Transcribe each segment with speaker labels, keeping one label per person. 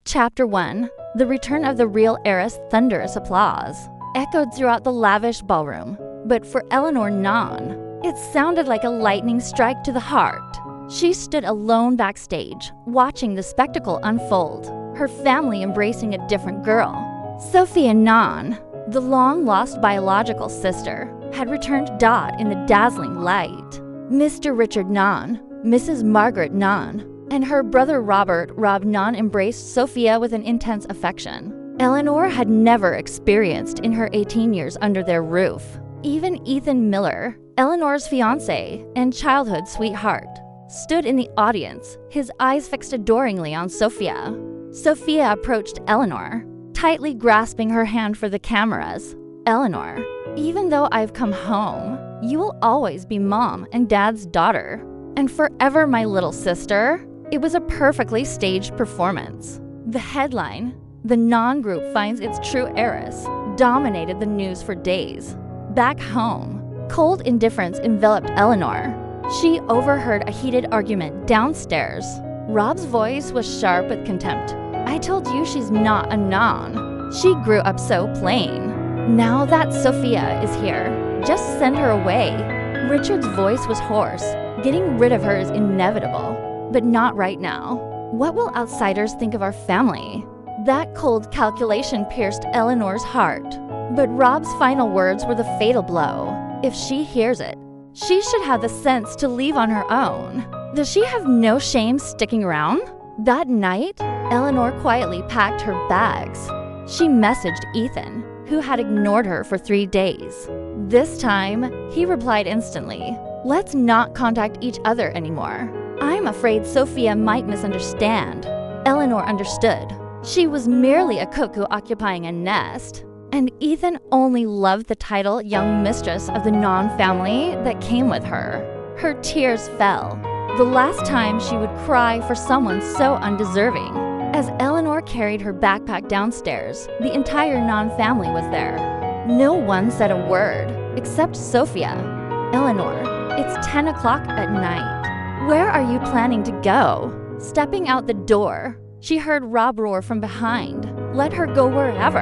Speaker 1: Chapter 1. The return of the real heiress. Thunderous applause echoed throughout the lavish ballroom. But for Eleanor Nahn, it sounded like a lightning strike to the heart. She stood alone backstage, watching the spectacle unfold, her family embracing a different girl. Sophia Nahn, the long-lost biological sister, had returned Dot in the dazzling light. Mr. Richard Nahn, Mrs. Margaret Nahn, and her brother Rob Nahn embraced Sophia with an intense affection. Eleanor had never experienced in her 18 years under their roof. Even Ethan Miller, Eleanor's fiancé and childhood sweetheart, stood in the audience, his eyes fixed adoringly on Sophia. Sophia approached Eleanor, tightly grasping her hand for the cameras. "Eleanor, even though I've come home, you will always be Mom and Dad's daughter, and forever my little sister." It was a perfectly staged performance. The headline, "The Nahn Group Finds Its True Heiress," dominated the news for days. Back home, cold indifference enveloped Eleanor. She overheard a heated argument downstairs. Rob's voice was sharp with contempt. "I told you she's not a Nahn. She grew up so plain. Now that Sophia is here, just send her away." Richard's voice was hoarse. Getting rid of her is inevitable, but not right now. What will outsiders think of our family? That cold calculation pierced Eleanor's heart. But Rob's final words were the fatal blow. If she hears it, she should have the sense to leave on her own. Does she have no shame sticking around? That night, Eleanor quietly packed her bags. She messaged Ethan, who had ignored her for 3 days. This time, he replied instantly, "Let's not contact each other anymore. I'm afraid Sophia might misunderstand." Eleanor understood. She was merely a cuckoo occupying a nest. And Ethan only loved the title young mistress of the Nahn family that came with her. Her tears fell. The last time she would cry for someone so undeserving. As Eleanor carried her backpack downstairs, the entire Nahn family was there. No one said a word, except Sophia. "Eleanor, it's 10 o'clock at night. Where are you planning to go?" Stepping out the door, she heard Rob roar from behind. "Let her go wherever.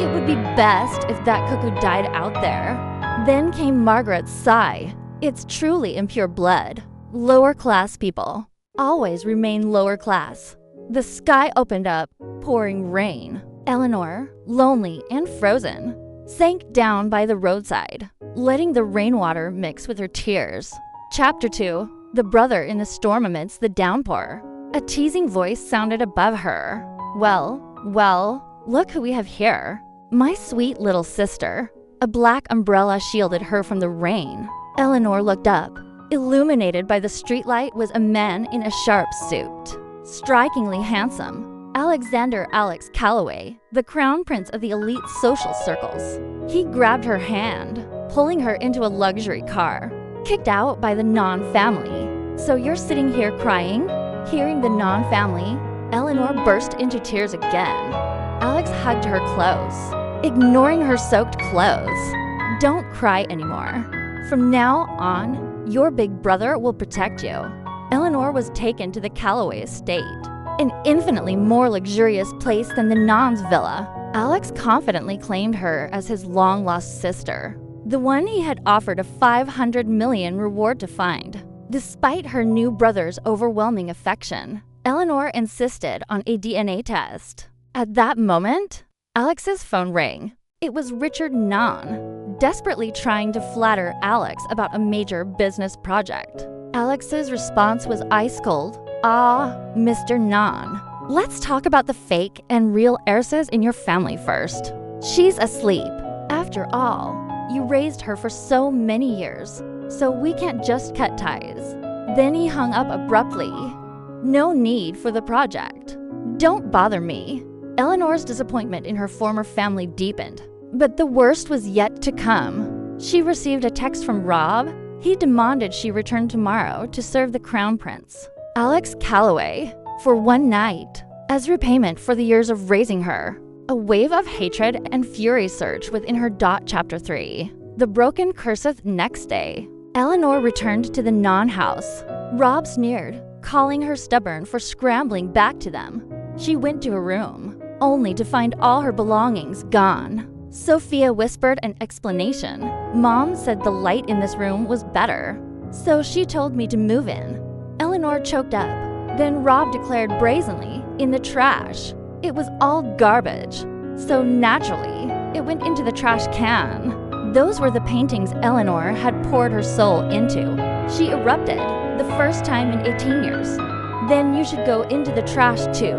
Speaker 1: It would be best if that cuckoo died out there." Then came Margaret's sigh. It's truly in pure blood. Lower class people always remain lower class. The sky opened up, pouring rain. Eleanor, lonely and frozen, sank down by the roadside, letting the rainwater mix with her tears. Chapter 2. The brother in the storm amidst the downpour. A teasing voice sounded above her. Well, look who we have here. My sweet little sister." A black umbrella shielded her from the rain. Eleanor looked up. Illuminated by the streetlight was a man in a sharp suit. Strikingly handsome, Alexander Alex Calloway, the crown prince of the elite social circles. He grabbed her hand, pulling her into a luxury car. Kicked out by the Nahn family. "So you're sitting here crying?" Hearing the Nahn family, Eleanor burst into tears again. Alex hugged her close, ignoring her soaked clothes. "Don't cry anymore. From now on, your big brother will protect you." Eleanor was taken to the Calloway estate, an infinitely more luxurious place than the Nahn's villa. Alex confidently claimed her as his long-lost sister, the one he had offered a $500 million reward to find. Despite her new brother's overwhelming affection, Eleanor insisted on a DNA test. At that moment, Alex's phone rang. It was Richard Nahn, desperately trying to flatter Alex about a major business project. Alex's response was ice cold. "Ah, Mr. Nahn, let's talk about the fake and real heiresses in your family first. She's asleep. After all, you raised her for so many years, so we can't just cut ties." Then he hung up abruptly. No need for the project. Don't bother me. Eleanor's disappointment in her former family deepened. But the worst was yet to come. She received a text from Rob. He demanded she return tomorrow to serve the crown prince, Alex Calloway, for one night, as repayment for the years of raising her. A wave of hatred and fury surged within her. Chapter 3. The broken curseth next day. Eleanor returned to the Nahn house. Rob sneered, calling her stubborn for scrambling back to them. She went to her room, only to find all her belongings gone. Sophia whispered an explanation. Mom said the light in this room was better, so she told me to move in. Eleanor choked up. Then Rob declared brazenly, in the trash. It was all garbage, so naturally, it went into the trash can. Those were the paintings Eleanor had poured her soul into. She erupted, the first time in 18 years. Then you should go into the trash too.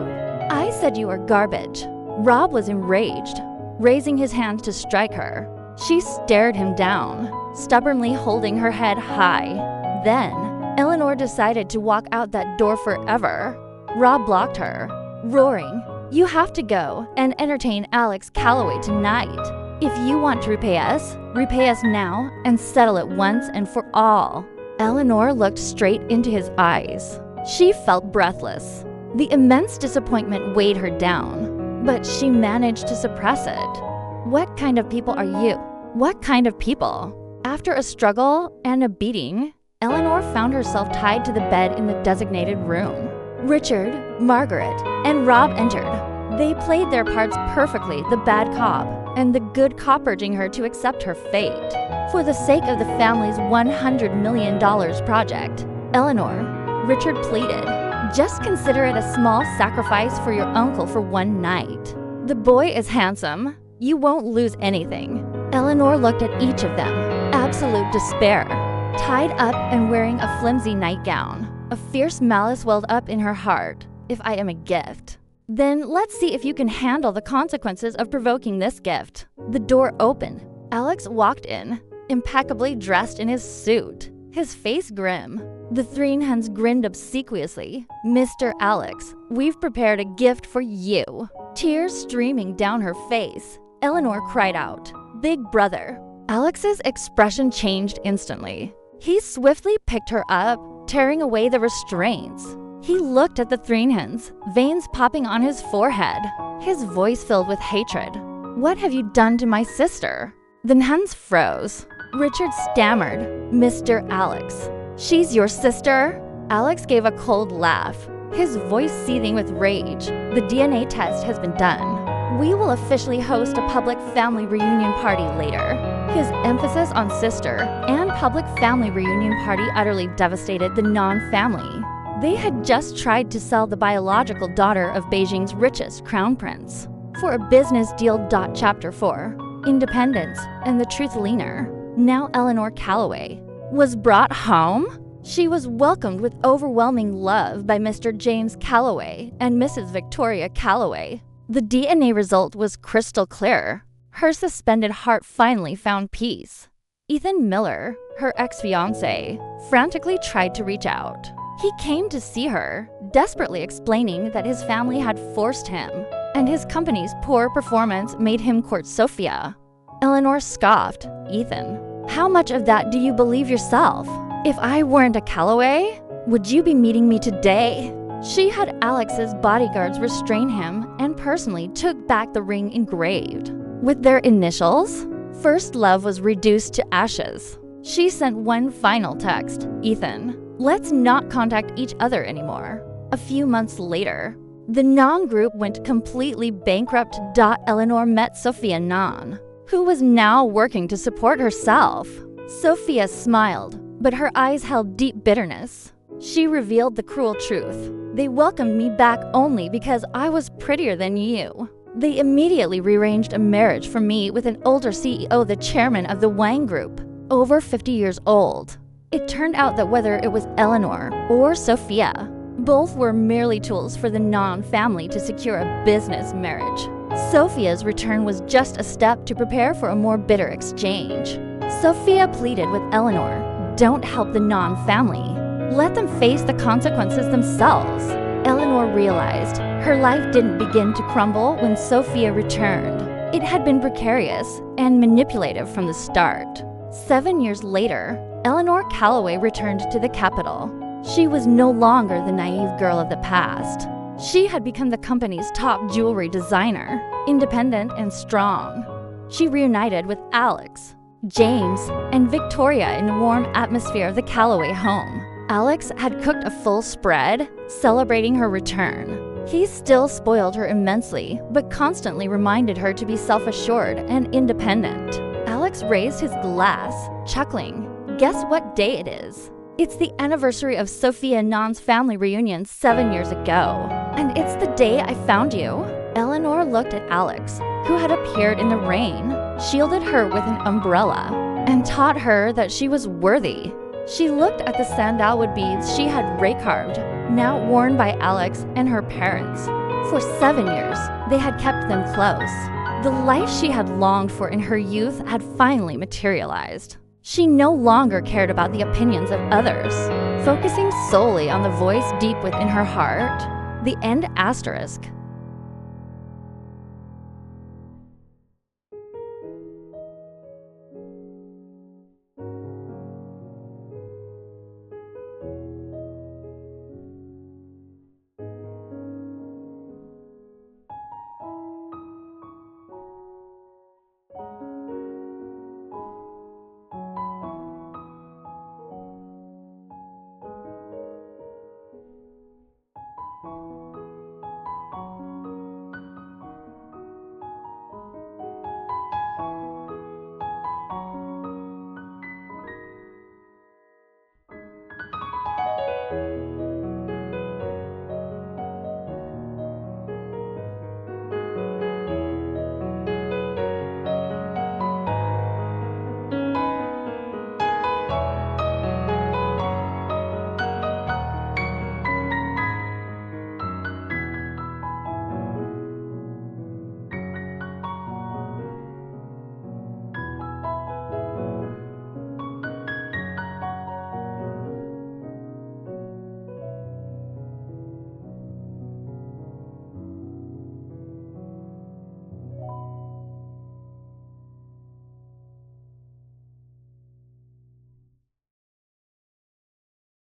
Speaker 1: I said you are garbage. Rob was enraged, raising his hand to strike her. She stared him down, stubbornly holding her head high. Then, Eleanor decided to walk out that door forever. Rob blocked her, roaring, "You have to go and entertain Alex Calloway tonight. If you want to repay us now and settle it once and for all." Eleanor looked straight into his eyes. She felt breathless. The immense disappointment weighed her down, but she managed to suppress it. What kind of people are you? What kind of people? After a struggle and a beating, Eleanor found herself tied to the bed in the designated room. Richard, Margaret, and Rob entered. They played their parts perfectly, the bad cop and the good cop, urging her to accept her fate. For the sake of the family's $100 million project, Eleanor, Richard pleaded, just consider it a small sacrifice for your uncle for one night. The boy is handsome. You won't lose anything. Eleanor looked at each of them, absolute despair. Tied up and wearing a flimsy nightgown, a fierce malice welled up in her heart. If I am a gift, then let's see if you can handle the consequences of provoking this gift. The door opened. Alex walked in, impeccably dressed in his suit, his face grim. The Threenhans grinned obsequiously. "Mr. Alex, we've prepared a gift for you." Tears streaming down her face, Eleanor cried out, "Big brother." Alex's expression changed instantly. He swiftly picked her up, tearing away the restraints. He looked at the Threenhans, veins popping on his forehead, his voice filled with hatred. "What have you done to my sister?" The nuns froze. Richard stammered, "Mr. Alex, she's your sister?" Alex gave a cold laugh, his voice seething with rage. "The DNA test has been done. We will officially host a public family reunion party later." His emphasis on sister and public family reunion party utterly devastated the non-family. They had just tried to sell the biological daughter of Beijing's richest crown prince for a business deal. Chapter 4, Independence and the Truth Leaner. Now Eleanor Calloway was brought home. She was welcomed with overwhelming love by Mr. James Calloway and Mrs. Victoria Calloway. The DNA result was crystal clear. Her suspended heart finally found peace. Ethan Miller, her ex-fiancé, frantically tried to reach out. He came to see her, desperately explaining that his family had forced him, and his company's poor performance made him court Sophia. Eleanor scoffed. "Ethan, how much of that do you believe yourself? If I weren't a Calloway, would you be meeting me today?" She had Alex's bodyguards restrain him and personally took back the ring engraved with their initials. First love was reduced to ashes. She sent one final text, "Ethan, let's not contact each other anymore." A few months later, the Non group went completely bankrupt. Eleanor met Sophia Non, who was now working to support herself. Sophia smiled, but her eyes held deep bitterness. She revealed the cruel truth. "They welcomed me back only because I was prettier than you. They immediately rearranged a marriage for me with an older CEO, the chairman of the Wang Group, over 50 years old. It turned out that whether it was Eleanor or Sophia, both were merely tools for the Non-family to secure a business marriage. Sophia's return was just a step to prepare for a more bitter exchange. Sophia pleaded with Eleanor, "Don't help the Non-family. Let them face the consequences themselves." Eleanor realized her life didn't begin to crumble when Sophia returned. It had been precarious and manipulative from the start. 7 years later, Eleanor Calloway returned to the capital. She was no longer the naive girl of the past. She had become the company's top jewelry designer, independent and strong. She reunited with Alex, James, and Victoria in the warm atmosphere of the Calloway home. Alex had cooked a full spread, celebrating her return. He still spoiled her immensely, but constantly reminded her to be self-assured and independent. Alex raised his glass, chuckling. Guess what day it is? It's the anniversary of Sophia and Nan's family reunion 7 years ago. And it's the day I found you. Eleanor looked at Alex, who had appeared in the rain, shielded her with an umbrella, and taught her that she was worthy. She looked at the sandalwood beads she had ray-carved, now worn by Alex and her parents. For 7 years, they had kept them close. The life she had longed for in her youth had finally materialized. She no longer cared about the opinions of others, focusing solely on the voice deep within her heart. The end asterisk.